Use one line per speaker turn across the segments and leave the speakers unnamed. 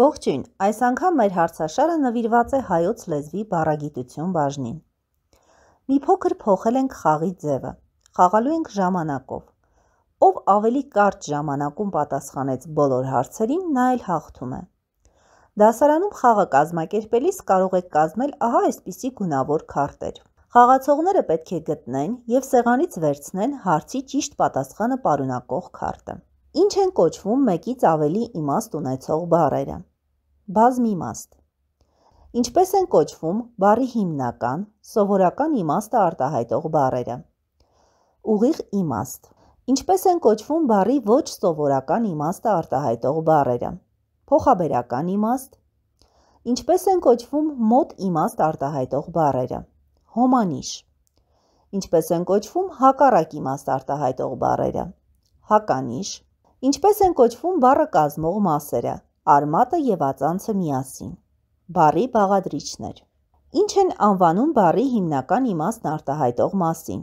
Ողջույն, այս անգամ մեր հարցաշարը նվիրված է հայոց լեզվի բառագիտություն բաժնին։ Մի փոքր փոխել ենք խաղի ձևը, խաղալու ենք ժամանակով։ Ով ավելի կարճ ժամանակում պատասխանեց բոլոր հարցերին, նա էլ հաղթում է։ Դասարանում խաղը կազմակերպելիս կարող եք կազմել ահա այսպիսի գունավոր քարտեր։ Խաղացողները պետք է գտնեն և սեղանից վերցնեն հարցի ճիշտ պատասխանը պարունակող քարտը։ Ինչ են կոչվում մեկից ավելի իմաստ ունեցող բառերը։ Բազմիմաստ։ Ինչպես են կոչվում բառի հիմնական, սովորական իմաստը արտահայտող բառերը։ Ուղիղ իմաստ։ Ինչպես են կոչվում բառի ոչ սովորական իմաստը արտահայտող բառերը։ Փոխաբերական իմաստ։ Ինչպես են կոչվում մոտ իմաստ արտահայտող բառերը։ Հոմանիշ։ Ինչպես են կոչվում հակառակ իմաստ արտահայտող բառերը։ Հականիշ։ Ինչպես են կոչվում բառը կազմող մասերը։ Արմատը և ածանցը միասին։ Բառի բաղադրիչներ։ Ինչ են անվանում բառի հիմնական իմաստն արտահայտող մասին։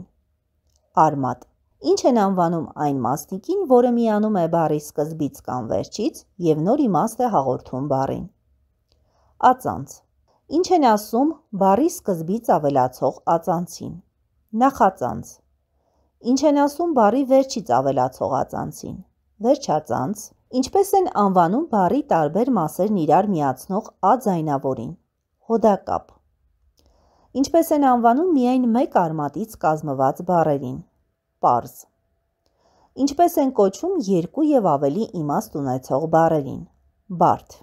Արմատ։ Ինչ են անվանում այն մասնիկին, որը միանում է բառի սկզբից կամ վերջից և նոր իմաստ է հաղորդում բառին։ Ածանց։ Ինչ են ասում բառի սկզբից ավելացող ածանցին։ Նախածանց։ Ինչ են ասում բառի վերջից ավելացող ածանցին։ Վերջածանց։ Ինչպես են անվանում բառի տարբեր մասերն իրար միացնող ա-ձայնավորին։ Հոդակապ։ Ինչպես են անվանում միայն մեկ արմատից կազմված բառերին։ Պարզ։ Ինչպես են կոչվում երկու և ավելի իմաստ ունեցող բառերին։ Բարդ։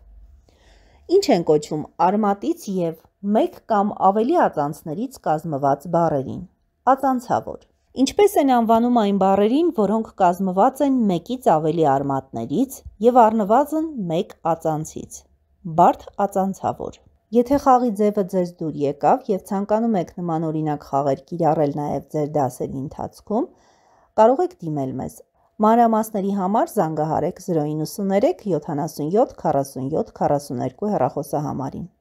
Ինչ են կոչվում արմատից և մեկ կամ ավելի ածանցներից կազմված բառերին։ Ածանցավոր։ Ինչպես են անվանում այն բառերին, որոնք կազմված են մեկից ավելի արմատներից և առնվազն մեկ ածանցից։ Բարդ ածանցավոր։ Եթե խաղի ձևը ձեզ դուր եկավ և ցանկանում եք նմանօրինակ խաղեր կիրառել նաև ձեր դասերի ընթացքում, կարող եք դիմել մեզ։ Մանրամասների համար զանգահարեք 093 77 47 42 հեռախոսահամարին։